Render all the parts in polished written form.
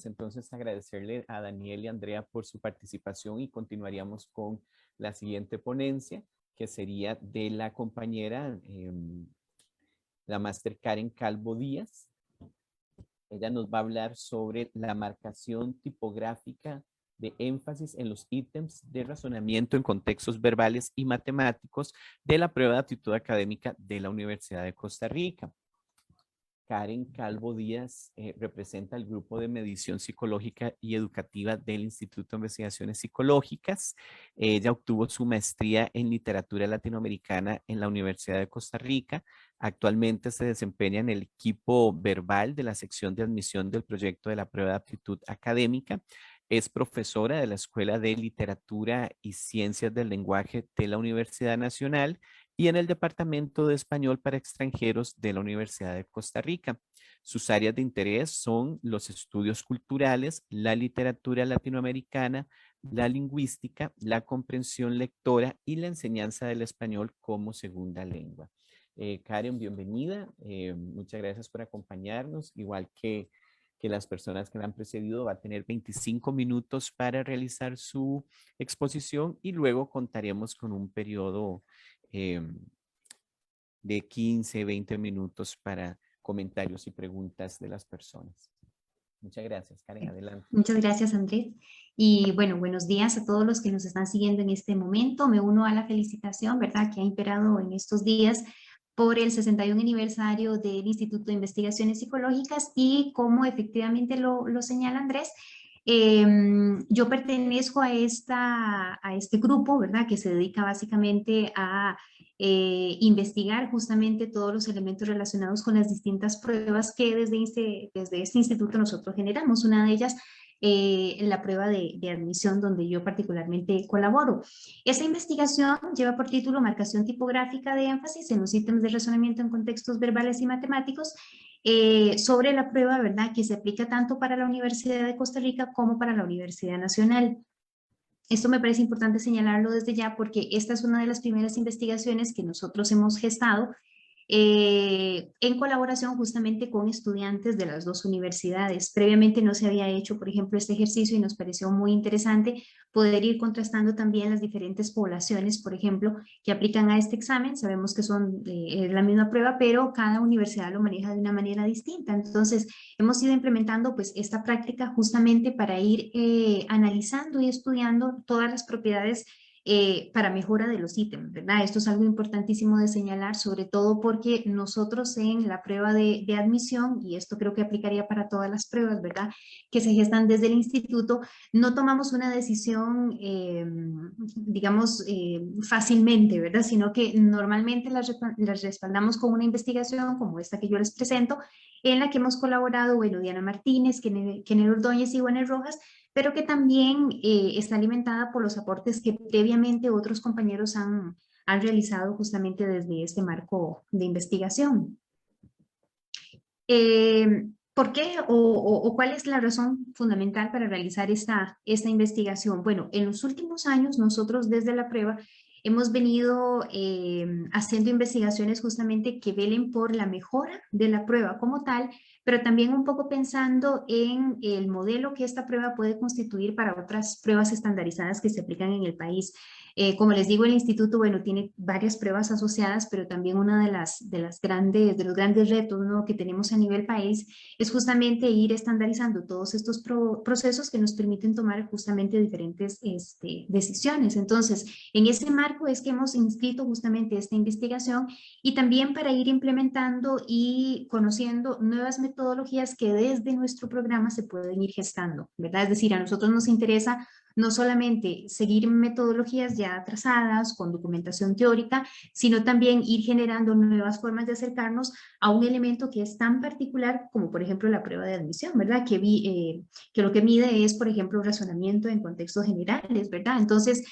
Entonces, agradecerle a Daniel y Andrea por su participación y continuaríamos con la siguiente ponencia, que sería de la compañera, la máster Karen Calvo Díaz. Ella nos va a hablar sobre la marcación tipográfica de énfasis en los ítems de razonamiento en contextos verbales y matemáticos de la prueba de aptitud académica de la Universidad de Costa Rica. Karen Calvo Díaz representa el grupo de medición psicológica y educativa del Instituto de Investigaciones Psicológicas. Ella obtuvo su maestría en literatura latinoamericana en la Universidad de Costa Rica. Actualmente se desempeña en el equipo verbal de la sección de admisión del proyecto de la prueba de aptitud académica. Es profesora de la Escuela de Literatura y Ciencias del Lenguaje de la Universidad Nacional y en el Departamento de Español para Extranjeros de la Universidad de Costa Rica. Sus áreas de interés son los estudios culturales, la literatura latinoamericana, la lingüística, la comprensión lectora y la enseñanza del español como segunda lengua. Karen, bienvenida. Muchas gracias por acompañarnos. Igual que las personas que la han precedido, va a tener 25 minutos para realizar su exposición y luego contaremos con un periodo de 15, 20 minutos para comentarios y preguntas de las personas. Muchas gracias, Karen, adelante. Muchas gracias, Andrés. Y bueno, buenos días a todos los que nos están siguiendo en este momento. Me uno a la felicitación, ¿verdad?, que ha imperado en estos días por el 61 aniversario del Instituto de Investigaciones Psicológicas y como efectivamente lo señala Andrés, yo pertenezco a este grupo, ¿verdad?, que se dedica básicamente a investigar justamente todos los elementos relacionados con las distintas pruebas que desde este instituto nosotros generamos. Una de ellas, la prueba de admisión, donde yo particularmente colaboro. Esta investigación lleva por título Marcación tipográfica de énfasis en los ítems de razonamiento en contextos verbales y matemáticos, sobre la prueba, ¿verdad?, que se aplica tanto para la Universidad de Costa Rica como para la Universidad Nacional. Esto me parece importante señalarlo desde ya porque esta es una de las primeras investigaciones que nosotros hemos gestado en colaboración justamente con estudiantes de las dos universidades. Previamente no se había hecho, por ejemplo, este ejercicio y nos pareció muy interesante poder ir contrastando también las diferentes poblaciones, por ejemplo, que aplican a este examen. Sabemos que son la misma prueba, pero cada universidad lo maneja de una manera distinta. Entonces, hemos ido implementando pues esta práctica justamente para ir analizando y estudiando todas las propiedades para mejora de los ítems, ¿verdad? Esto es algo importantísimo de señalar, sobre todo porque nosotros en la prueba de admisión, y esto creo que aplicaría para todas las pruebas, ¿verdad?, que se gestan desde el instituto, no tomamos una decisión, digamos, fácilmente, ¿verdad?, sino que normalmente las respaldamos con una investigación como esta que yo les presento, en la que hemos colaborado, bueno, Diana Martínez, Kenneth Ordóñez y Juanes Rojas, pero que también está alimentada por los aportes que previamente otros compañeros han realizado justamente desde este marco de investigación. ¿Por qué o cuál es la razón fundamental para realizar esta investigación? Bueno, en los últimos años nosotros desde la prueba hemos venido haciendo investigaciones justamente que velen por la mejora de la prueba como tal, pero también un poco pensando en el modelo que esta prueba puede constituir para otras pruebas estandarizadas que se aplican en el país. Como les digo, el instituto, bueno, tiene varias pruebas asociadas, pero también uno de los grandes retos, ¿no?, que tenemos a nivel país es justamente ir estandarizando todos estos procesos que nos permiten tomar justamente diferentes decisiones. Entonces, en ese marco es que hemos inscrito justamente esta investigación y también para ir implementando y conociendo nuevas metodologías que desde nuestro programa se pueden ir gestando, ¿verdad? Es decir, a nosotros nos interesa no solamente seguir metodologías ya trazadas con documentación teórica, sino también ir generando nuevas formas de acercarnos a un elemento que es tan particular como, por ejemplo, la prueba de admisión, ¿verdad? Que lo que mide es, por ejemplo, razonamiento en contextos generales, ¿verdad? Entonces,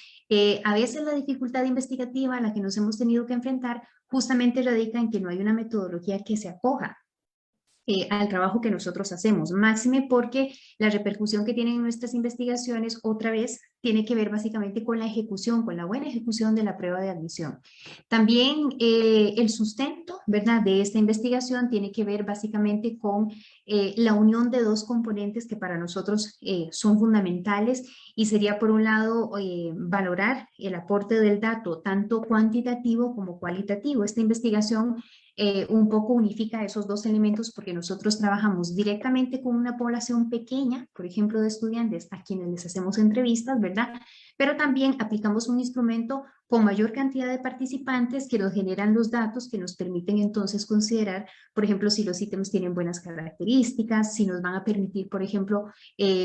a veces la dificultad investigativa a la que nos hemos tenido que enfrentar justamente radica en que no hay una metodología que se acoja al trabajo que nosotros hacemos, máxime porque la repercusión que tienen nuestras investigaciones, otra vez, tiene que ver básicamente con la ejecución, con la buena ejecución de la prueba de admisión. También el sustento, ¿verdad?, de esta investigación tiene que ver básicamente con la unión de dos componentes que para nosotros son fundamentales, y sería por un lado valorar el aporte del dato tanto cuantitativo como cualitativo. Esta investigación un poco unifica esos dos elementos porque nosotros trabajamos directamente con una población pequeña, por ejemplo, de estudiantes a quienes les hacemos entrevistas, ¿verdad? Pero también aplicamos un instrumento con mayor cantidad de participantes que nos generan los datos que nos permiten entonces considerar, por ejemplo, si los ítems tienen buenas características, si nos van a permitir, por ejemplo,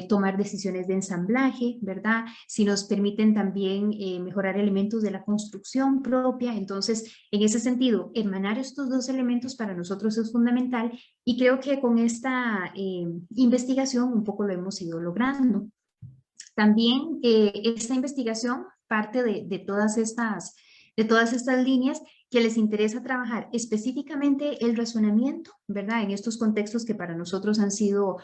tomar decisiones de ensamblaje, ¿verdad? Si nos permiten también mejorar elementos de la construcción propia. Entonces, en ese sentido, hermanar estos dos elementos para nosotros es fundamental, y creo que con esta investigación un poco lo hemos ido logrando. También esta investigación parte de todas estas líneas que les interesa trabajar específicamente el razonamiento, ¿verdad? En estos contextos que para nosotros han sido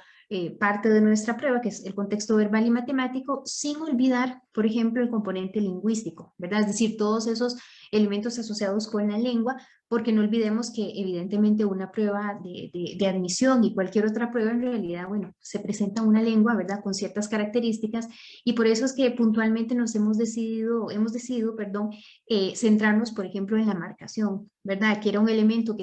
parte de nuestra prueba, que es el contexto verbal y matemático, sin olvidar, por ejemplo, el componente lingüístico, ¿verdad? Es decir, todos esos elementos asociados con la lengua, porque no olvidemos que evidentemente una prueba de admisión y cualquier otra prueba en realidad, bueno, se presenta una lengua, ¿verdad?, con ciertas características, y por eso es que puntualmente hemos decidido, perdón, centrarnos, por ejemplo, en la marcación, ¿verdad?, que era un elemento que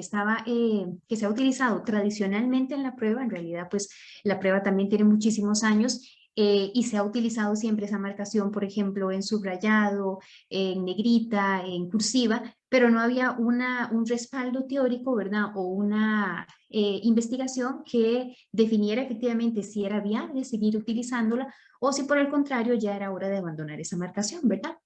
que se ha utilizado tradicionalmente en la prueba. En realidad, pues, la prueba también tiene muchísimos años, y se ha utilizado siempre esa marcación, por ejemplo, en subrayado, en negrita, en cursiva, pero no había un respaldo teórico, ¿verdad?, o una investigación que definiera efectivamente si era viable seguir utilizándola o si por el contrario ya era hora de abandonar esa marcación, ¿verdad?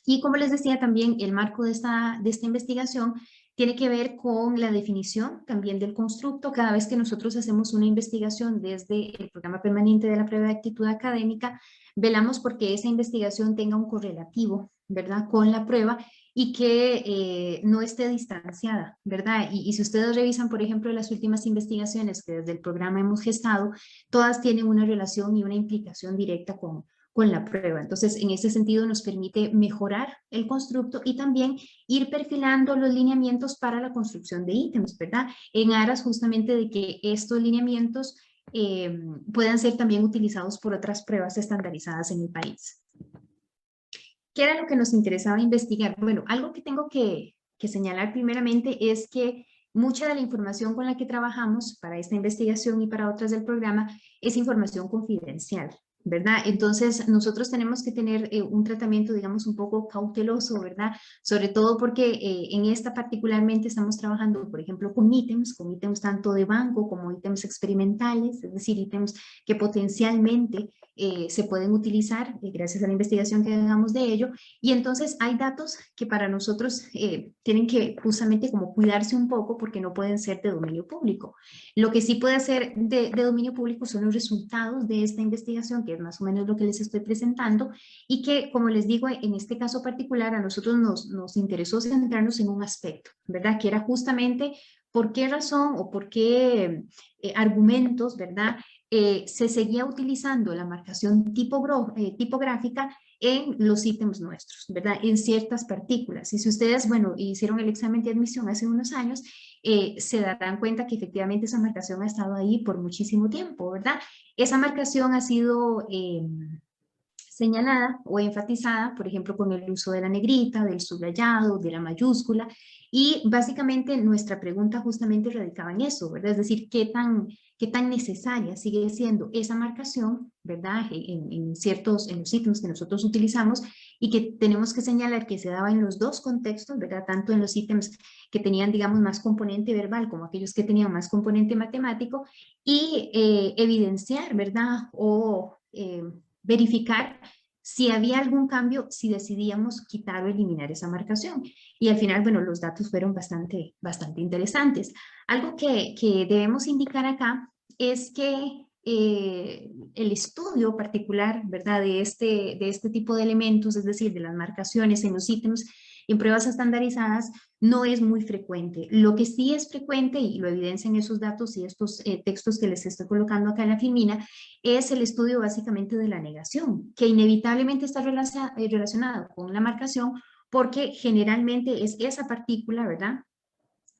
Y como les decía, también el marco de esta investigación tiene que ver con la definición también del constructo. Cada vez que nosotros hacemos una investigación desde el programa permanente de la prueba de actitud académica, velamos porque esa investigación tenga un correlativo, ¿verdad?, con la prueba, y que no esté distanciada, ¿verdad? Y si ustedes revisan, por ejemplo, las últimas investigaciones que desde el programa hemos gestado, todas tienen una relación y una implicación directa con la prueba. Entonces, en ese sentido nos permite mejorar el constructo y también ir perfilando los lineamientos para la construcción de ítems, ¿verdad?, en aras justamente de que estos lineamientos puedan ser también utilizados por otras pruebas estandarizadas en el país. ¿Qué era lo que nos interesaba investigar? Bueno, algo que tengo que señalar primeramente es que mucha de la información con la que trabajamos para esta investigación y para otras del programa es información confidencial, ¿verdad? Entonces, nosotros tenemos que tener un tratamiento, digamos, un poco cauteloso, ¿verdad? Sobre todo porque en esta particularmente estamos trabajando, por ejemplo, con ítems tanto de banco como ítems experimentales, es decir, ítems que potencialmente se pueden utilizar gracias a la investigación que hagamos de ello. Y entonces hay datos que para nosotros tienen que justamente como cuidarse un poco porque no pueden ser de dominio público. Lo que sí puede ser de dominio público son los resultados de esta investigación, que es más o menos lo que les estoy presentando, y que, como les digo, en este caso particular a nosotros nos interesó centrarnos en un aspecto, ¿verdad?, que era justamente por qué razón o por qué argumentos, ¿verdad?, se seguía utilizando la marcación tipográfica en los ítems nuestros, ¿verdad?, en ciertas partículas. Y si ustedes, bueno, hicieron el examen de admisión hace unos años, se darán cuenta que efectivamente esa marcación ha estado ahí por muchísimo tiempo, ¿verdad? Esa marcación ha sido señalada o enfatizada, por ejemplo, con el uso de la negrita, del subrayado, de la mayúscula, y básicamente nuestra pregunta justamente radicaba en eso, ¿verdad? Es decir, ¿qué tan necesaria sigue siendo esa marcación, ¿verdad?, en los ítems que nosotros utilizamos, y que tenemos que señalar que se daba en los dos contextos, ¿verdad?, tanto en los ítems que tenían, digamos, más componente verbal como aquellos que tenían más componente matemático, y evidenciar, ¿verdad?, o verificar si había algún cambio, si decidíamos quitar o eliminar esa marcación. Y al final, bueno, los datos fueron bastante interesantes. Algo que debemos indicar acá es que el estudio particular, ¿verdad?, de este tipo de elementos, es decir, de las marcaciones en los ítems, en pruebas estandarizadas no es muy frecuente. Lo que sí es frecuente, y lo evidencian esos datos y estos textos que les estoy colocando acá en la filmina, es el estudio básicamente de la negación, que inevitablemente está relacionado con la marcación, porque generalmente es esa partícula, ¿verdad?,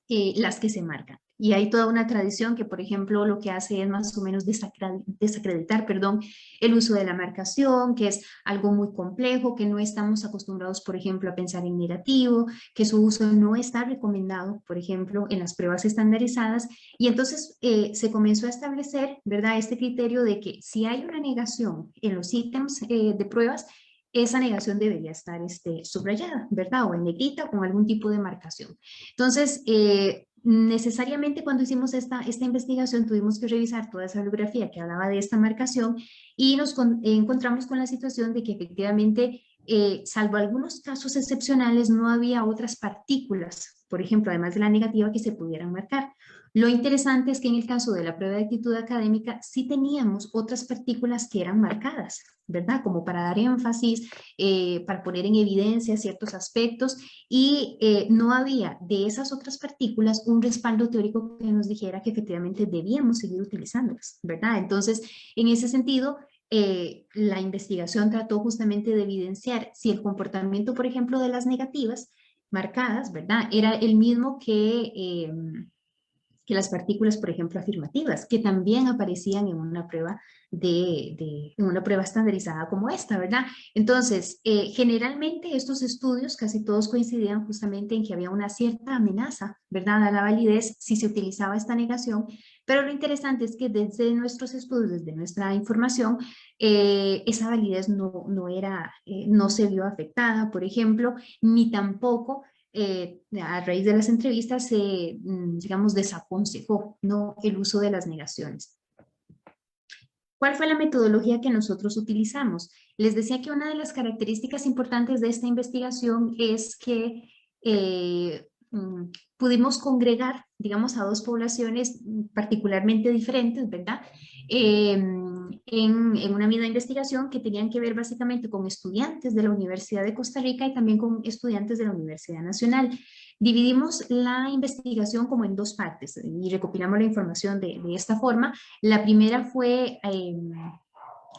las que se marcan. Y hay toda una tradición que, por ejemplo, lo que hace es más o menos desacreditar, perdón, el uso de la marcación, que es algo muy complejo, que no estamos acostumbrados, por ejemplo, a pensar en negativo, que su uso no está recomendado, por ejemplo, en las pruebas estandarizadas. Y entonces se comenzó a establecer, ¿verdad?, este criterio de que si hay una negación en los ítems de pruebas, esa negación debería estar subrayada, ¿verdad?, o en negrita o con algún tipo de marcación. Entonces, necesariamente cuando hicimos esta investigación tuvimos que revisar toda esa bibliografía que hablaba de esta marcación y nos encontramos con la situación de que efectivamente, salvo algunos casos excepcionales, no había otras partículas, por ejemplo, además de la negativa, que se pudieran marcar. Lo interesante es que en el caso de la prueba de actitud académica sí teníamos otras partículas que eran marcadas, ¿verdad? Como para dar énfasis, para poner en evidencia ciertos aspectos, y no había de esas otras partículas un respaldo teórico que nos dijera que efectivamente debíamos seguir utilizándolas, ¿verdad? Entonces, en ese sentido, la investigación trató justamente de evidenciar si el comportamiento, por ejemplo, de las negativas marcadas, ¿verdad?, era el mismo que las partículas, por ejemplo, afirmativas, que también aparecían en una prueba en una prueba estandarizada como esta, ¿verdad? Entonces, generalmente estos estudios casi todos coincidían justamente en que había una cierta amenaza, ¿verdad?, a la validez si se utilizaba esta negación, pero lo interesante es que desde nuestros estudios, desde nuestra información, esa validez no se vio afectada, por ejemplo, ni tampoco a raíz de las entrevistas se, digamos, desaconsejó, ¿no?, el uso de las negaciones. ¿Cuál fue la metodología que nosotros utilizamos? Les decía que una de las características importantes de esta investigación es que pudimos congregar, digamos, a dos poblaciones particularmente diferentes, ¿verdad?, en una misma investigación, que tenían que ver básicamente con estudiantes de la Universidad de Costa Rica y también con estudiantes de la Universidad Nacional. Dividimos la investigación como en dos partes y recopilamos la información de esta forma. La primera fue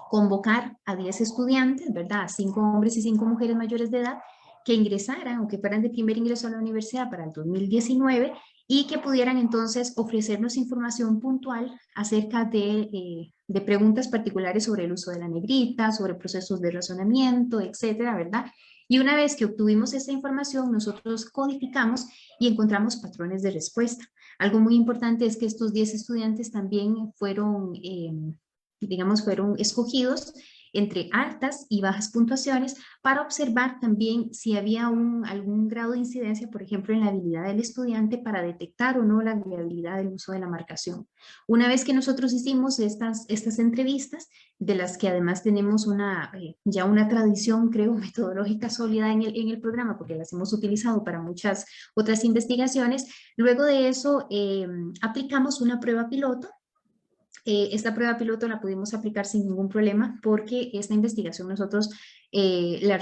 convocar a 10 estudiantes, ¿verdad?, 5 hombres y 5 mujeres mayores de edad, que ingresaran o que fueran de primer ingreso a la universidad para el 2019 y que pudieran entonces ofrecernos información puntual acerca de preguntas particulares sobre el uso de la negrita, sobre procesos de razonamiento, etcétera, ¿verdad? Y una vez que obtuvimos esa información, nosotros codificamos y encontramos patrones de respuesta. Algo muy importante es que estos 10 estudiantes también fueron, digamos, fueron escogidos entre altas y bajas puntuaciones para observar también si había algún grado de incidencia, por ejemplo, en la habilidad del estudiante para detectar o no la viabilidad del uso de la marcación. Una vez que nosotros hicimos estas entrevistas, de las que además tenemos ya una tradición, creo, metodológica sólida en el programa, porque las hemos utilizado para muchas otras investigaciones, luego de eso aplicamos una prueba piloto. Esta prueba piloto la pudimos aplicar sin ningún problema porque esta investigación nosotros la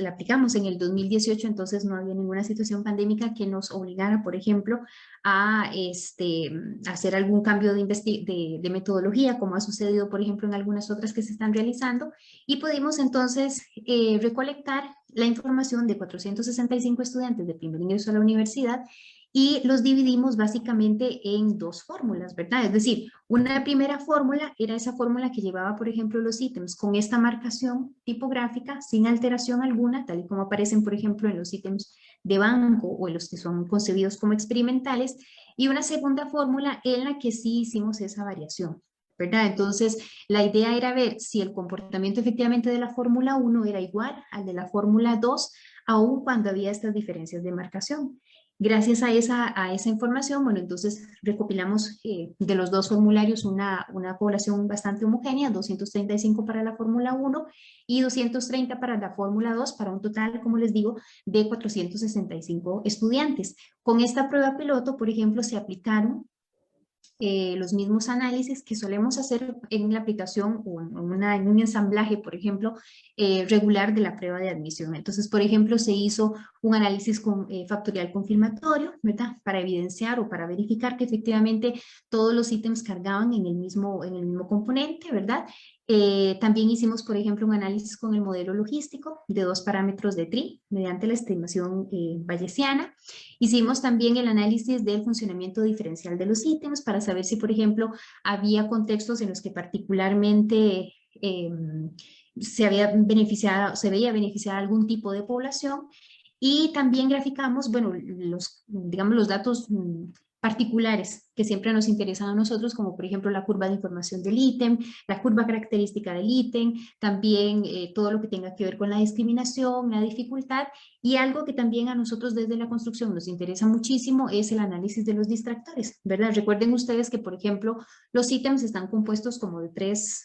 aplicamos en el 2018, entonces no había ninguna situación pandémica que nos obligara, por ejemplo, a hacer algún cambio de metodología, como ha sucedido, por ejemplo, en algunas otras que se están realizando, y pudimos entonces recolectar la información de 465 estudiantes de primer ingreso a la universidad y los dividimos básicamente en dos fórmulas, ¿verdad? Es decir, una primera fórmula era esa fórmula que llevaba, por ejemplo, los ítems con esta marcación tipográfica sin alteración alguna, tal y como aparecen, por ejemplo, en los ítems de banco o en los que son concebidos como experimentales, y una segunda fórmula en la que sí hicimos esa variación, ¿verdad? Entonces, la idea era ver si el comportamiento efectivamente de la fórmula 1 era igual al de la fórmula 2, aun cuando había estas diferencias de marcación. Gracias a esa información, bueno, entonces recopilamos de los dos formularios una población bastante homogénea, 235 para la fórmula 1 y 230 para la fórmula 2, para un total, como les digo, de 465 estudiantes. Con esta prueba piloto, por ejemplo, se aplicaron los mismos análisis que solemos hacer en la aplicación o en un ensamblaje, por ejemplo, regular de la prueba de admisión. Entonces, por ejemplo, se hizo un análisis factorial confirmatorio, ¿verdad? Para evidenciar o para verificar que efectivamente todos los ítems cargaban en el mismo componente, ¿verdad? También hicimos, por ejemplo, un análisis con el modelo logístico de 2 parámetros de TRI mediante la estimación bayesiana. Hicimos también el análisis del funcionamiento diferencial de los ítems para saber si, por ejemplo, había contextos en los que particularmente se veía beneficiada algún tipo de población. Y también graficamos, bueno, digamos, los datos particulares que siempre nos interesan a nosotros, como por ejemplo la curva de información del ítem, la curva característica del ítem, también todo lo que tenga que ver con la discriminación, la dificultad, y algo que también a nosotros desde la construcción nos interesa muchísimo es el análisis de los distractores, ¿verdad? Recuerden ustedes que, por ejemplo, los ítems están compuestos como de tres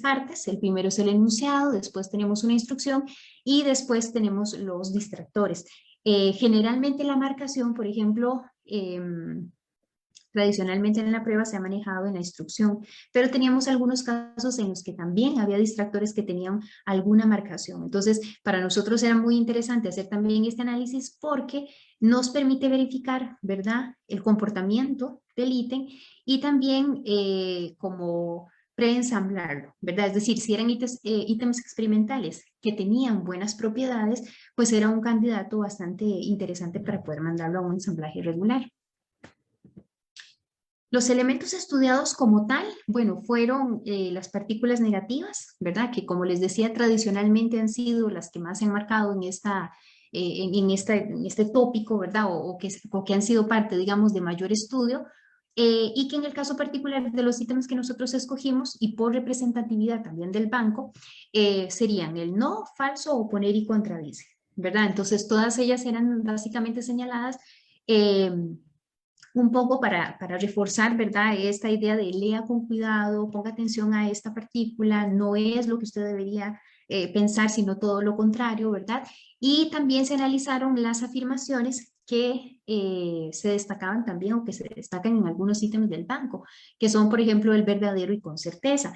partes. El primero es el enunciado, después tenemos una instrucción y después tenemos los distractores. Generalmente la marcación, por ejemplo, tradicionalmente en la prueba se ha manejado en la instrucción, pero teníamos algunos casos en los que también había distractores que tenían alguna marcación. Entonces, para nosotros era muy interesante hacer también este análisis porque nos permite verificar, ¿verdad?, el comportamiento del ítem y también como preensamblarlo, ¿verdad? Es decir, si eran ítems experimentales que tenían buenas propiedades, pues era un candidato bastante interesante para poder mandarlo a un ensamblaje regular. Los elementos estudiados como tal, bueno, fueron las partículas negativas, ¿verdad? Que como les decía, tradicionalmente han sido las que más se han marcado en este tópico, ¿verdad? O que han sido parte, digamos, de mayor estudio, y que en el caso particular de los ítems que nosotros escogimos, y por representatividad también del banco, serían el no, falso, oponer y contradice, ¿verdad? Entonces, todas ellas eran básicamente señaladas un poco para reforzar, ¿verdad?, esta idea de lea con cuidado, ponga atención a esta partícula, no es lo que usted debería pensar, sino todo lo contrario, ¿verdad? Y también se analizaron las afirmaciones que se destacaban también o que se destacan en algunos ítems del banco, que son, por ejemplo, el verdadero y con certeza.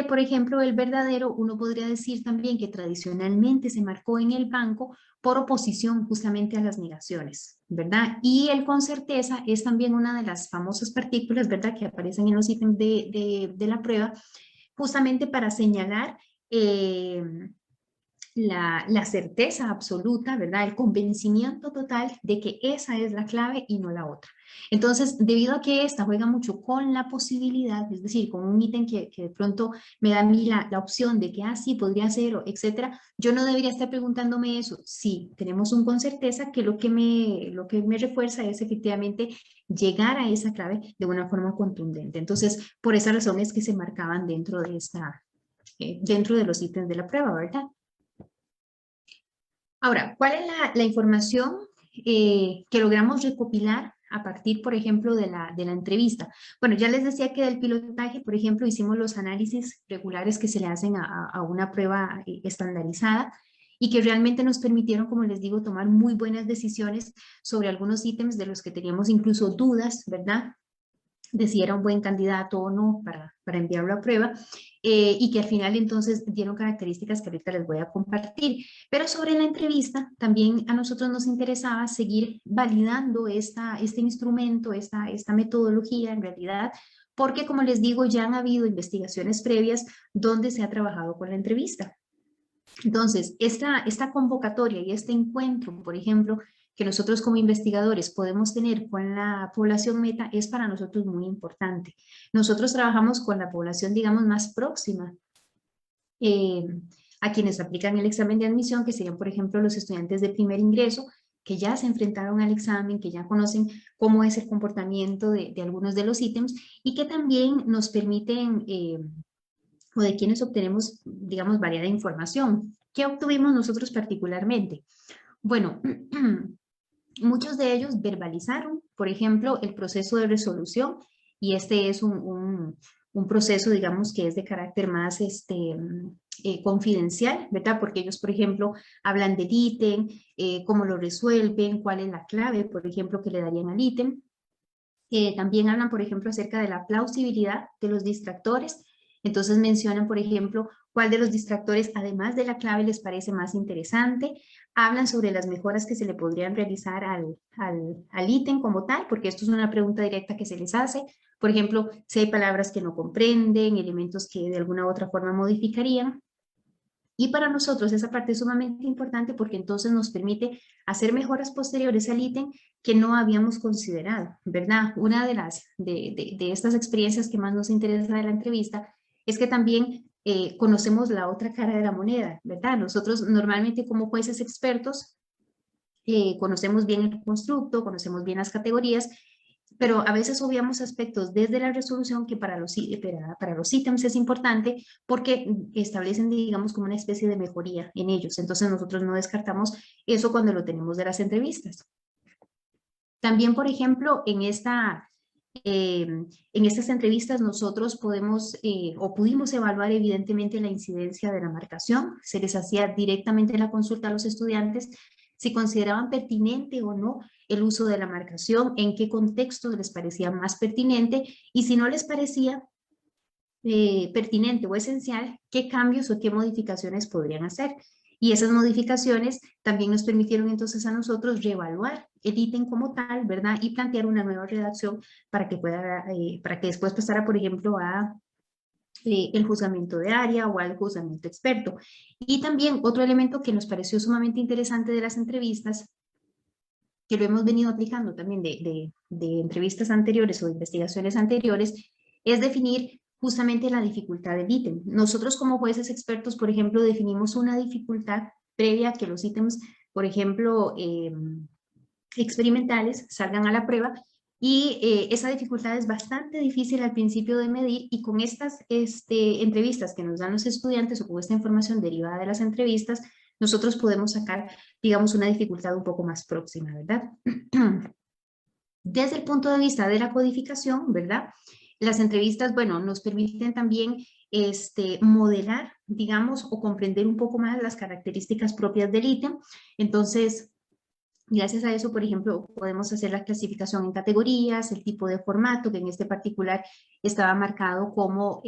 Por ejemplo, el verdadero, uno podría decir también que tradicionalmente se marcó en el banco por oposición justamente a las negaciones, ¿verdad? Y el con certeza es también una de las famosas partículas, ¿verdad?, que aparecen en los ítems de la prueba, justamente para señalar la certeza absoluta, ¿verdad? El convencimiento total de que esa es la clave y no la otra. Entonces, debido a que esta juega mucho con la posibilidad, es decir, con un ítem que de pronto me da a mí la opción de que, sí, podría ser, o etcétera, yo no debería estar preguntándome eso. Sí, tenemos un con certeza que lo que me refuerza es efectivamente llegar a esa clave de una forma contundente. Entonces, por esa razón es que se marcaban dentro de los ítems de la prueba, ¿verdad? Ahora, ¿cuál es la información que logramos recopilar a partir, por ejemplo, de la entrevista? Bueno, ya les decía que del pilotaje, por ejemplo, hicimos los análisis regulares que se le hacen a una prueba estandarizada y que realmente nos permitieron, como les digo, tomar muy buenas decisiones sobre algunos ítems de los que teníamos incluso dudas, ¿verdad?, de si era un buen candidato o no para enviarlo a prueba, y que al final entonces dieron características que ahorita les voy a compartir. Pero sobre la entrevista, también a nosotros nos interesaba seguir validando este instrumento, esta metodología en realidad, porque como les digo, ya han habido investigaciones previas donde se ha trabajado con la entrevista. Entonces, esta convocatoria y este encuentro, por ejemplo, que nosotros como investigadores podemos tener con la población meta es para nosotros muy importante. Nosotros trabajamos con la población, digamos, más próxima a quienes aplican el examen de admisión, que serían, por ejemplo, los estudiantes de primer ingreso, que ya se enfrentaron al examen, que ya conocen cómo es el comportamiento de algunos de los ítems y que también nos permiten o de quienes obtenemos, digamos, variada información. ¿Qué obtuvimos nosotros particularmente? Bueno, muchos de ellos verbalizaron, por ejemplo, el proceso de resolución, y este es un proceso, digamos, que es de carácter más confidencial, ¿verdad? Porque ellos, por ejemplo, hablan del ítem, cómo lo resuelven, cuál es la clave, por ejemplo, que le darían al ítem. También hablan, por ejemplo, acerca de la plausibilidad de los distractores. Entonces mencionan, por ejemplo, cuál de los distractores, además de la clave, les parece más interesante. Hablan sobre las mejoras que se le podrían realizar al ítem como tal, porque esto es una pregunta directa que se les hace. Por ejemplo, si hay palabras que no comprenden, elementos que de alguna u otra forma modificarían. Y para nosotros esa parte es sumamente importante porque entonces nos permite hacer mejoras posteriores al ítem que no habíamos considerado, ¿verdad? Una de estas experiencias que más nos interesa de la entrevista es que también conocemos la otra cara de la moneda, ¿verdad? Nosotros normalmente como jueces expertos conocemos bien el constructo, conocemos bien las categorías, pero a veces obviamos aspectos desde la resolución que para los ítems es importante porque establecen, digamos, como una especie de mejoría en ellos. Entonces nosotros no descartamos eso cuando lo tenemos de las entrevistas. También, por ejemplo, en estas entrevistas nosotros podemos o pudimos evaluar evidentemente la incidencia de la marcación. Se les hacía directamente la consulta a los estudiantes si consideraban pertinente o no el uso de la marcación, en qué contexto les parecía más pertinente y si no les parecía pertinente o esencial, qué cambios o qué modificaciones podrían hacer. Y esas modificaciones también nos permitieron entonces a nosotros reevaluar el ítem como tal, ¿verdad? Y plantear una nueva redacción para que para que después pasara, por ejemplo, a el juzgamiento de área o al juzgamiento experto. Y también otro elemento que nos pareció sumamente interesante de las entrevistas, que lo hemos venido aplicando también de entrevistas anteriores o de investigaciones anteriores, es definir justamente la dificultad del ítem. Nosotros como jueces expertos, por ejemplo, definimos una dificultad previa a que los ítems, por ejemplo, experimentales salgan a la prueba y esa dificultad es bastante difícil al principio de medir y con estas entrevistas que nos dan los estudiantes o con esta información derivada de las entrevistas, nosotros podemos sacar, digamos, una dificultad un poco más próxima, ¿verdad? Desde el punto de vista de la codificación, ¿verdad? Las entrevistas, bueno, nos permiten también modelar, digamos, o comprender un poco más las características propias del ítem. Entonces, gracias a eso, por ejemplo, podemos hacer la clasificación en categorías, el tipo de formato, que en este particular estaba marcado como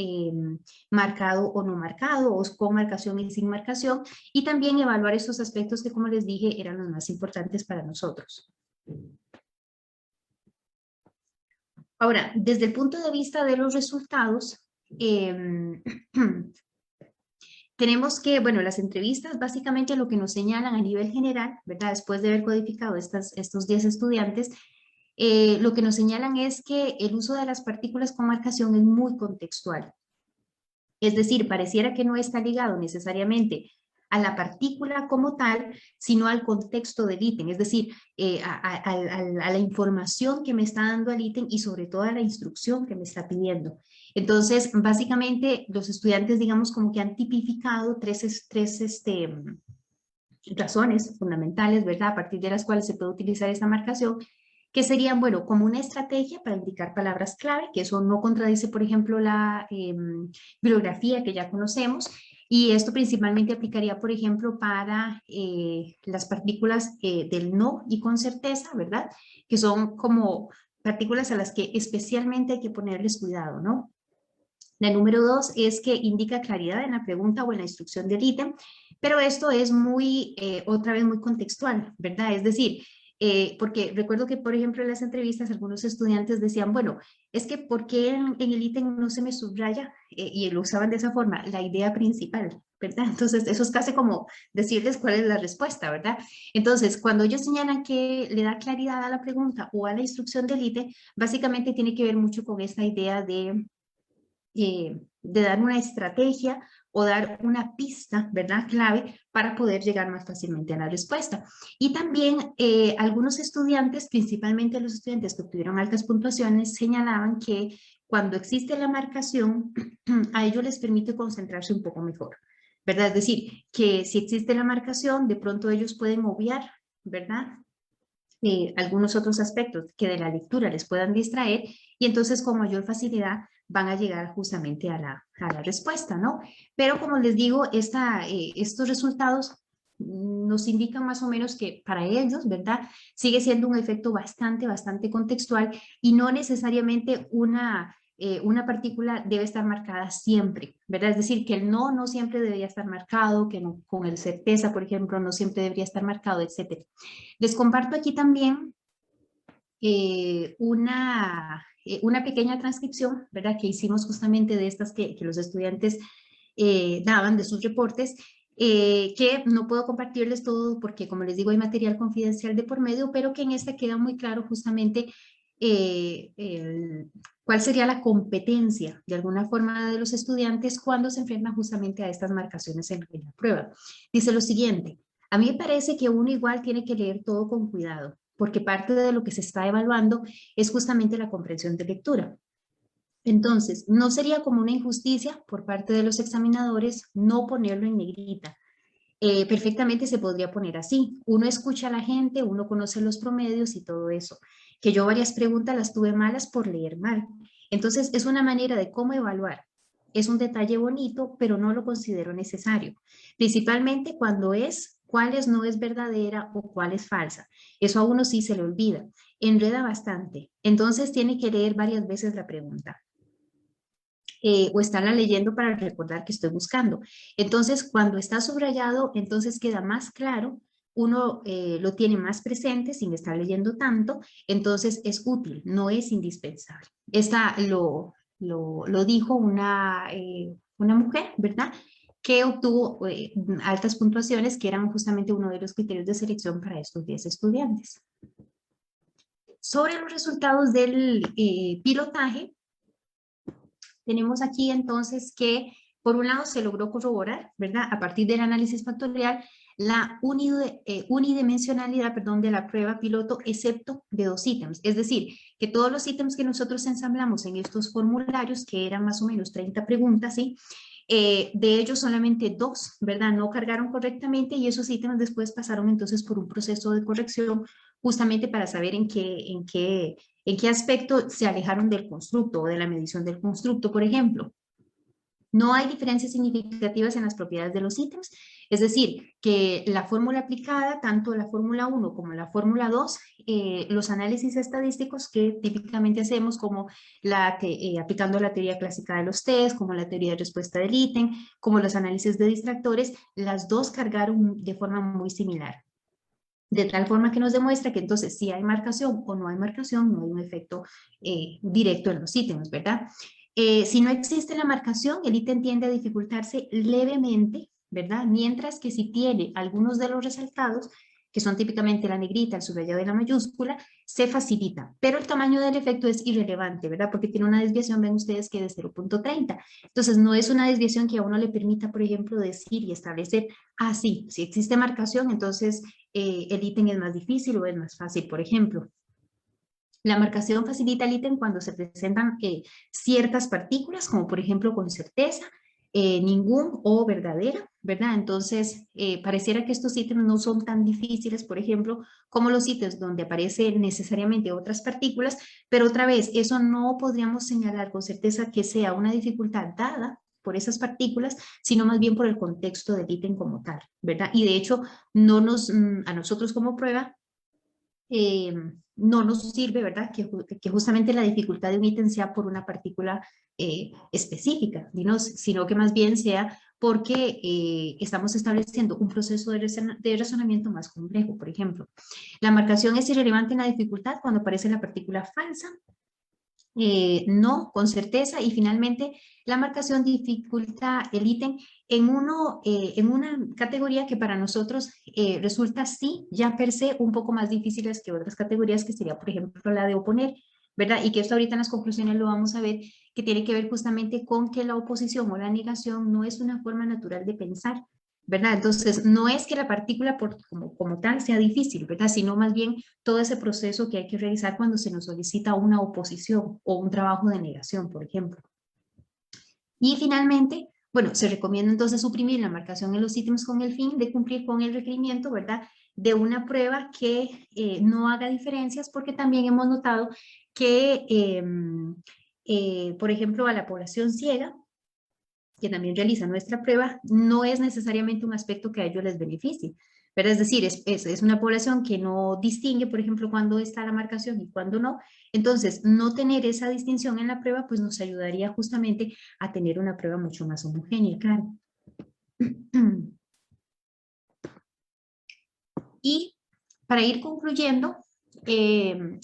marcado o no marcado, o con marcación y sin marcación, y también evaluar estos aspectos que, como les dije, eran los más importantes para nosotros. Ahora, desde el punto de vista de los resultados, tenemos que, bueno, las entrevistas básicamente lo que nos señalan a nivel general, ¿verdad? Después de haber codificado estos 10 estudiantes, lo que nos señalan es que el uso de las partículas con marcación es muy contextual. Es decir, pareciera que no está ligado necesariamente a la partícula como tal, sino al contexto del ítem, es decir, a la información que me está dando el ítem y sobre todo a la instrucción que me está pidiendo. Entonces, básicamente, los estudiantes, digamos, como que han tipificado tres razones fundamentales, ¿verdad? A partir de las cuales se puede utilizar esta marcación, que serían, bueno, como una estrategia para indicar palabras clave, que eso no contradice, por ejemplo, la bibliografía que ya conocemos, y esto principalmente aplicaría, por ejemplo, para las partículas del no y con certeza, ¿verdad? Que son como partículas a las que especialmente hay que ponerles cuidado, ¿no? La número 2 es que indica claridad en la pregunta o en la instrucción del ítem, pero esto es muy, otra vez muy contextual, ¿verdad? Es decir, porque recuerdo que, por ejemplo, en las entrevistas algunos estudiantes decían, bueno, es que ¿por qué en el ítem no se me subraya? Y lo usaban de esa forma, la idea principal, ¿verdad? Entonces, eso es casi como decirles cuál es la respuesta, ¿verdad? Entonces, cuando ellos señalan que le da claridad a la pregunta o a la instrucción del ítem, básicamente tiene que ver mucho con esta idea de dar una estrategia o dar una pista, ¿verdad? Clave para poder llegar más fácilmente a la respuesta. Y también algunos estudiantes, principalmente los estudiantes que obtuvieron altas puntuaciones, señalaban que cuando existe la marcación, a ellos les permite concentrarse un poco mejor, ¿verdad? Es decir, que si existe la marcación, de pronto ellos pueden obviar, ¿verdad? Algunos otros aspectos que de la lectura les puedan distraer y entonces con mayor facilidad van a llegar justamente a la respuesta, ¿no? Pero como les digo, estos resultados nos indican más o menos que para ellos, ¿verdad? Sigue siendo un efecto bastante contextual y no necesariamente una partícula debe estar marcada siempre, ¿verdad? Es decir, que el no siempre debería estar marcado, que no, con el certeza, por ejemplo, no siempre debería estar marcado, etc. Les comparto aquí también una pequeña transcripción, ¿verdad? Que hicimos justamente de estas que los estudiantes daban de sus reportes, que no puedo compartirles todo porque, como les digo, hay material confidencial de por medio, pero que en esta queda muy claro justamente cuál sería la competencia de alguna forma de los estudiantes cuando se enfrentan justamente a estas marcaciones en la prueba. Dice lo siguiente: a mí me parece que uno igual tiene que leer todo con cuidado, porque parte de lo que se está evaluando es justamente la comprensión de lectura. Entonces, no sería como una injusticia por parte de los examinadores no ponerlo en negrita. Perfectamente se podría poner así. Uno escucha a la gente, uno conoce los promedios y todo eso. Que yo varias preguntas las tuve malas por leer mal. Entonces, es una manera de cómo evaluar. Es un detalle bonito, pero no lo considero necesario. Principalmente cuando cuál no es verdadera o cuál es falsa. Eso a uno sí se le olvida. Enreda bastante. Entonces, tiene que leer varias veces la pregunta. O estarla leyendo para recordar que estoy buscando. Entonces, cuando está subrayado, entonces queda más claro, uno lo tiene más presente sin estar leyendo tanto, entonces es útil, no es indispensable. Esta lo dijo una mujer, ¿verdad? Que obtuvo altas puntuaciones, que eran justamente uno de los criterios de selección para estos 10 estudiantes. Sobre los resultados del pilotaje, tenemos aquí entonces que, por un lado, se logró corroborar, ¿verdad? A partir del análisis factorial, la unidimensionalidad, de la prueba piloto, excepto de 2 ítems. Es decir, que todos los ítems que nosotros ensamblamos en estos formularios, que eran más o menos 30 preguntas, ¿sí? De ellos solamente 2, ¿verdad? No cargaron correctamente y esos ítems después pasaron entonces por un proceso de corrección justamente para saber en qué aspecto se alejaron del constructo o de la medición del constructo, por ejemplo. No hay diferencias significativas en las propiedades de los ítems, es decir, que la fórmula aplicada, tanto la fórmula 1 como la fórmula 2, los análisis estadísticos que típicamente hacemos, como aplicando la teoría clásica de los test, como la teoría de respuesta del ítem, como los análisis de distractores, las dos cargaron de forma muy similar. De tal forma que nos demuestra que entonces si hay marcación o no hay marcación, no hay un efecto directo en los ítems, ¿verdad? Si no existe la marcación, el ítem tiende a dificultarse levemente, ¿verdad? Mientras que si tiene algunos de los resaltados, que son típicamente la negrita, el subrayado y la mayúscula, se facilita. Pero el tamaño del efecto es irrelevante, ¿verdad? Porque tiene una desviación, ven ustedes, que de 0.30. Entonces, no es una desviación que a uno le permita, por ejemplo, decir y establecer, sí, si existe marcación, entonces el ítem es más difícil o es más fácil, por ejemplo. La marcación facilita el ítem cuando se presentan ciertas partículas, como por ejemplo con certeza, ningún o verdadera, ¿verdad? Entonces, pareciera que estos ítems no son tan difíciles, por ejemplo, como los ítems donde aparecen necesariamente otras partículas, pero otra vez, eso no podríamos señalar con certeza que sea una dificultad dada por esas partículas, sino más bien por el contexto del ítem como tal, ¿verdad? Y de hecho, a nosotros como prueba, no nos sirve, ¿verdad? Que justamente la dificultad de un ítem sea por una partícula específica, sino que más bien sea porque estamos estableciendo un proceso de razonamiento más complejo. Por ejemplo, la marcación es irrelevante en la dificultad cuando aparece la partícula falsa, no, con certeza, y finalmente la marcación dificulta el ítem en una categoría que para nosotros resulta sí, ya per se, un poco más difíciles que otras categorías, que sería, por ejemplo, la de oponer, ¿verdad? Y que esto ahorita en las conclusiones lo vamos a ver, que tiene que ver justamente con que la oposición o la negación no es una forma natural de pensar, ¿verdad? Entonces, no es que la partícula como tal sea difícil, ¿verdad? Sino más bien todo ese proceso que hay que realizar cuando se nos solicita una oposición o un trabajo de negación, por ejemplo. Y finalmente, bueno, se recomienda entonces suprimir la marcación en los ítems con el fin de cumplir con el requerimiento, ¿verdad?, de una prueba que no haga diferencias, porque también hemos notado que, por ejemplo, a la población ciega, que también realiza nuestra prueba, no es necesariamente un aspecto que a ellos les beneficie, ¿verdad? Es decir, es una población que no distingue, por ejemplo, cuándo está la marcación y cuándo no. Entonces, no tener esa distinción en la prueba, pues nos ayudaría justamente a tener una prueba mucho más homogénea, claro. Y para ir concluyendo,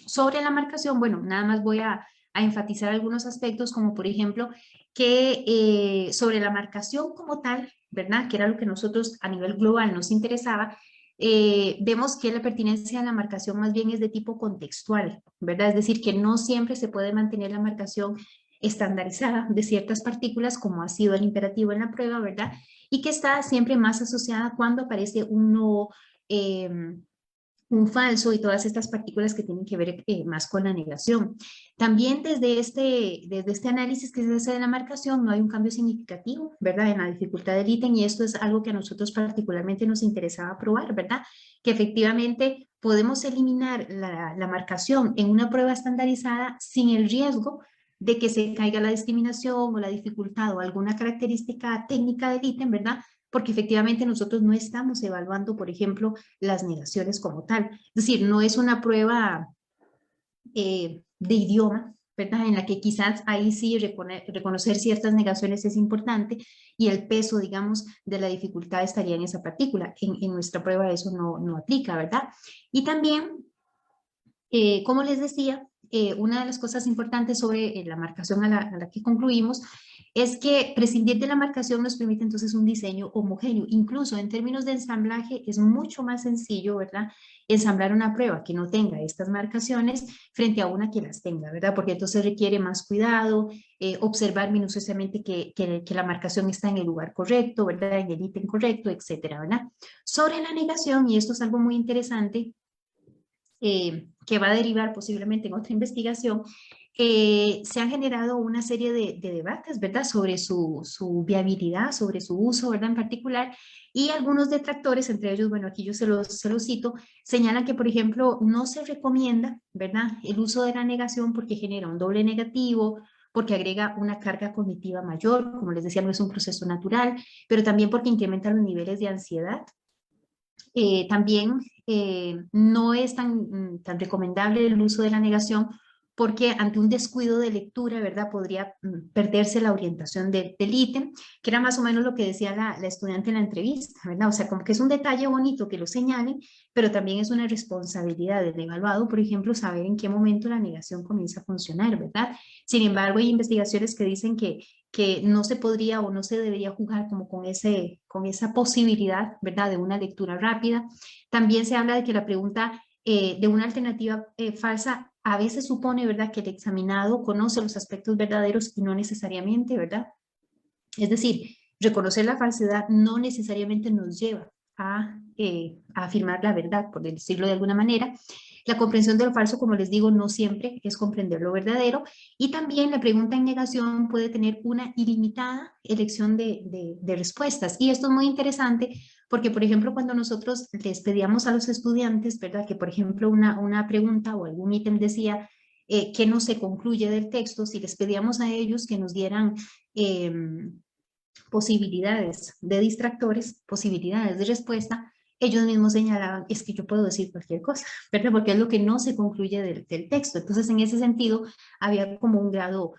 sobre la marcación, bueno, nada más voy a enfatizar algunos aspectos, como por ejemplo, que sobre la marcación como tal, ¿verdad? Que era lo que nosotros a nivel global nos interesaba, vemos que la pertinencia de la marcación más bien es de tipo contextual, ¿verdad? Es decir, que no siempre se puede mantener la marcación estandarizada de ciertas partículas, como ha sido el imperativo en la prueba, ¿verdad? Y que está siempre más asociada cuando aparece un nuevo un falso y todas estas partículas que tienen que ver más con la negación. También desde este análisis que se hace de la marcación no hay un cambio significativo, ¿verdad? En la dificultad del ítem, y esto es algo que a nosotros particularmente nos interesaba probar, ¿verdad? Que efectivamente podemos eliminar la marcación en una prueba estandarizada sin el riesgo de que se caiga la discriminación o la dificultad o alguna característica técnica del ítem, ¿verdad? Porque efectivamente nosotros no estamos evaluando, por ejemplo, las negaciones como tal. Es decir, no es una prueba de idioma, ¿verdad? En la que quizás ahí sí reconocer ciertas negaciones es importante y el peso, digamos, de la dificultad estaría en esa partícula. En nuestra prueba eso no aplica, ¿verdad? Y también, como les decía, una de las cosas importantes sobre la marcación a la que concluimos es que prescindir de la marcación nos permite entonces un diseño homogéneo. Incluso en términos de ensamblaje es mucho más sencillo, ¿verdad? Ensamblar una prueba que no tenga estas marcaciones frente a una que las tenga, ¿verdad? Porque entonces requiere más cuidado, observar minuciosamente que la marcación está en el lugar correcto, ¿verdad? En el ítem correcto, etcétera, ¿verdad? Sobre la negación, y esto es algo muy interesante, que va a derivar posiblemente en otra investigación, se han generado una serie de debates, ¿verdad? Sobre su viabilidad, sobre su uso, ¿verdad? En particular, y algunos detractores, entre ellos, bueno, aquí yo se los cito, señalan que, por ejemplo, no se recomienda, ¿verdad? El uso de la negación porque genera un doble negativo, porque agrega una carga cognitiva mayor, como les decía, no es un proceso natural, pero también porque incrementa los niveles de ansiedad. También no es tan recomendable el uso de la negación porque ante un descuido de lectura, ¿verdad? Podría perderse la orientación del ítem, que era más o menos lo que decía la estudiante en la entrevista, ¿verdad? O sea, como que es un detalle bonito que lo señalen, pero también es una responsabilidad del evaluado, por ejemplo, saber en qué momento la negación comienza a funcionar, ¿verdad? Sin embargo, hay investigaciones que dicen que no se podría o no se debería jugar como con esa posibilidad, ¿verdad? De una lectura rápida. También se habla de que la pregunta de una alternativa falsa a veces supone, ¿verdad?, que el examinado conoce los aspectos verdaderos y no necesariamente, ¿verdad? Es decir, reconocer la falsedad no necesariamente nos lleva a afirmar la verdad, por decirlo de alguna manera. La comprensión de lo falso, como les digo, no siempre es comprender lo verdadero. Y también la pregunta en negación puede tener una ilimitada elección de respuestas. Y esto es muy interesante porque, por ejemplo, cuando nosotros les pedíamos a los estudiantes, ¿verdad?, que, por ejemplo, una pregunta o algún ítem decía que no se concluye del texto, si les pedíamos a ellos que nos dieran posibilidades de distractores, posibilidades de respuesta, ellos mismos señalaban, es que yo puedo decir cualquier cosa, ¿verdad? Porque es lo que no se concluye del texto. Entonces, en ese sentido, había como un grado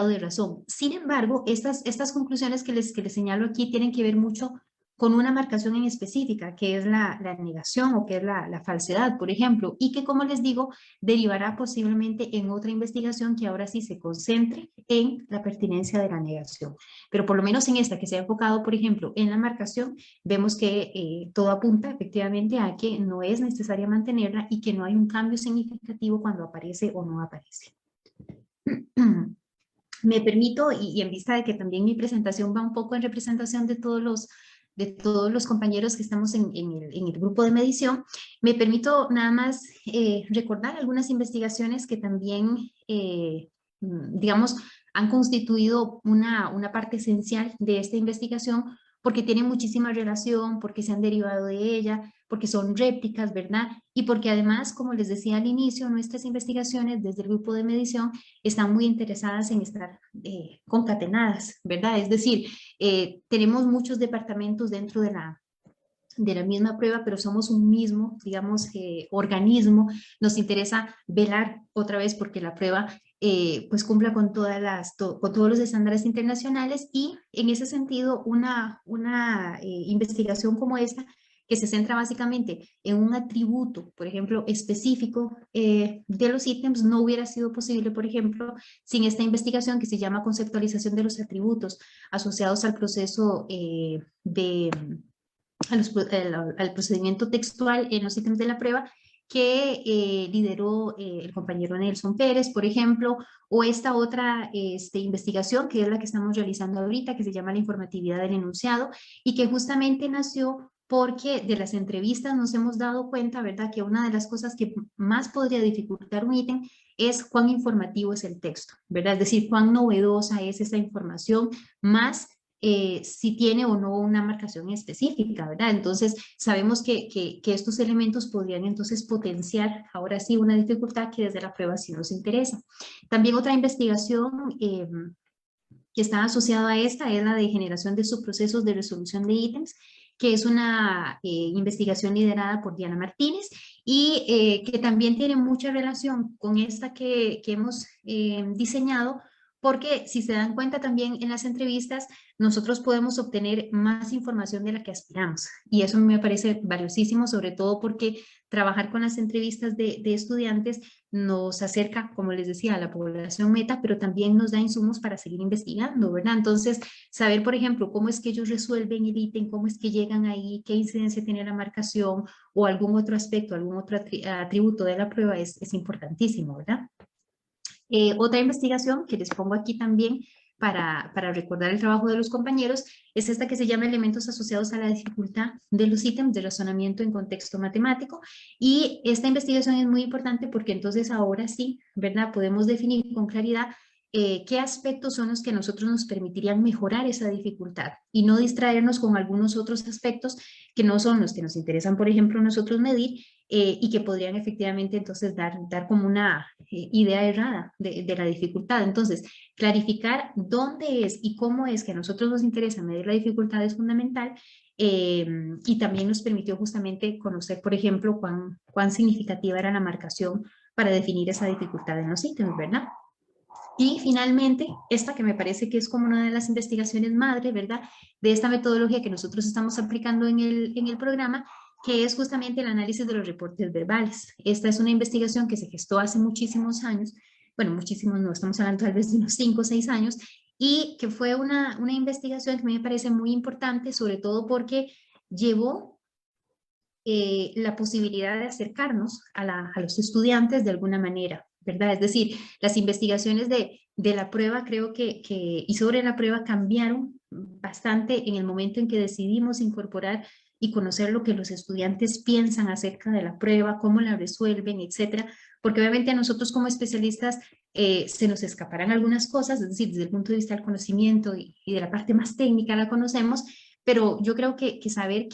de razón. Sin embargo, estas conclusiones que les señalo aquí tienen que ver mucho con una marcación en específica, que es la negación o que es la falsedad, por ejemplo, y que, como les digo, derivará posiblemente en otra investigación que ahora sí se concentre en la pertinencia de la negación. Pero por lo menos en esta que se ha enfocado, por ejemplo, en la marcación, vemos que todo apunta efectivamente a que no es necesaria mantenerla y que no hay un cambio significativo cuando aparece o no aparece. Me permito, y en vista de que también mi presentación va un poco en representación de todos los compañeros que estamos en el grupo de medición, me permito nada más recordar algunas investigaciones que también, digamos, han constituido una parte esencial de esta investigación, porque tienen muchísima relación, porque se han derivado de ella, porque son réplicas, ¿verdad? Y porque además, como les decía al inicio, nuestras investigaciones desde el grupo de medición están muy interesadas en estar concatenadas, ¿verdad? Es decir, tenemos muchos departamentos dentro de la misma prueba, pero somos un mismo, digamos, organismo. Nos interesa velar otra vez porque la prueba pues cumpla con, con todos los estándares internacionales, y en ese sentido una investigación como esta, que se centra básicamente en un atributo, por ejemplo, específico de los ítems, no hubiera sido posible, por ejemplo, sin esta investigación que se llama conceptualización de los atributos asociados al proceso al procedimiento textual en los ítems de la prueba, que lideró el compañero Nelson Pérez, por ejemplo, o esta otra investigación, que es la que estamos realizando ahorita, que se llama la informatividad del enunciado, y que justamente nació porque de las entrevistas nos hemos dado cuenta, ¿verdad?, que una de las cosas que más podría dificultar un ítem es cuán informativo es el texto, ¿verdad? Es decir, cuán novedosa es esa información, más si tiene o no una marcación específica, ¿verdad? Entonces, sabemos que estos elementos podrían entonces potenciar ahora sí una dificultad que desde la prueba sí nos interesa. También otra investigación que está asociada a esta es la de generación de subprocesos de resolución de ítems, que es una investigación liderada por Diana Martínez y que también tiene mucha relación con esta que hemos diseñado, porque si se dan cuenta también en las entrevistas, nosotros podemos obtener más información de la que aspiramos. Y eso me parece valiosísimo, sobre todo porque trabajar con las entrevistas de estudiantes nos acerca, como les decía, a la población meta, pero también nos da insumos para seguir investigando, ¿verdad? Entonces, saber, por ejemplo, cómo es que ellos resuelven el ítem, cómo es que llegan ahí, qué incidencia tiene la marcación o algún otro aspecto, algún otro atributo de la prueba es importantísimo, ¿verdad? Otra investigación que les pongo aquí también para recordar el trabajo de los compañeros es esta que se llama elementos asociados a la dificultad de los ítems de razonamiento en contexto matemático, y esta investigación es muy importante porque entonces ahora sí, ¿verdad?, podemos definir con claridad qué aspectos son los que a nosotros nos permitirían mejorar esa dificultad y no distraernos con algunos otros aspectos que no son los que nos interesan, por ejemplo, nosotros medir, y que podrían efectivamente entonces dar como una idea errada de la dificultad. Entonces, clarificar dónde es y cómo es que a nosotros nos interesa medir la dificultad es fundamental, y también nos permitió justamente conocer, por ejemplo, cuán significativa era la marcación para definir esa dificultad en los ítems, ¿verdad? Y finalmente, esta que me parece que es como una de las investigaciones madre, ¿verdad?, de esta metodología que nosotros estamos aplicando en el programa, que es justamente el análisis de los reportes verbales. Esta es una investigación que se gestó hace muchísimos años, bueno, muchísimos no, estamos hablando tal vez de unos 5 o 6 años, y que fue una investigación que a mí me parece muy importante, sobre todo porque llevó la posibilidad de acercarnos a los estudiantes de alguna manera, ¿verdad? Es decir, las investigaciones de la prueba creo y sobre la prueba cambiaron bastante en el momento en que decidimos incorporar y conocer lo que los estudiantes piensan acerca de la prueba, cómo la resuelven, etcétera, porque obviamente a nosotros como especialistas se nos escaparán algunas cosas, es decir, desde el punto de vista del conocimiento y de la parte más técnica la conocemos, pero yo creo que saber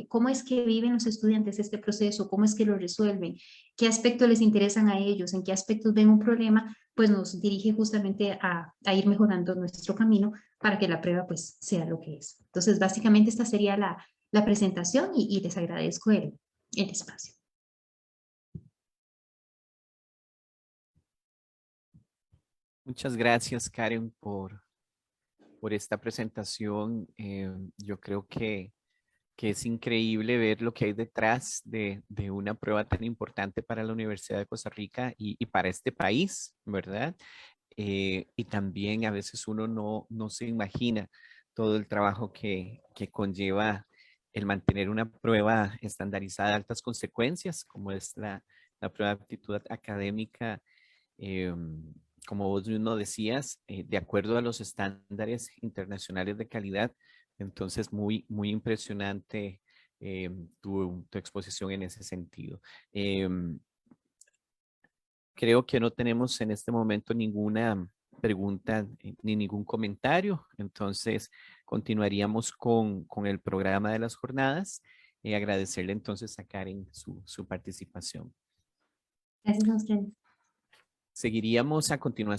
cómo es que viven los estudiantes este proceso, cómo es que lo resuelven, qué aspectos les interesan a ellos, en qué aspectos ven un problema, pues nos dirige justamente a ir mejorando nuestro camino para que la prueba pues sea lo que es. Entonces, básicamente esta sería la presentación y les agradezco el espacio. Muchas gracias, Karen, por esta presentación. Yo creo que es increíble ver lo que hay detrás de una prueba tan importante para la Universidad de Costa Rica y para este país, ¿verdad? Y también a veces uno no se imagina todo el trabajo que conlleva el mantener una prueba estandarizada de altas consecuencias, como es la prueba de aptitud académica, eh, como vos mismo decías, de acuerdo a los estándares internacionales de calidad. Entonces, muy impresionante tu exposición en ese sentido. Creo que no tenemos en este momento ninguna pregunta ni ningún comentario. Entonces, continuaríamos con el programa de las jornadas. Agradecerle entonces a Karen su participación. Gracias a ustedes. Seguiríamos a continuación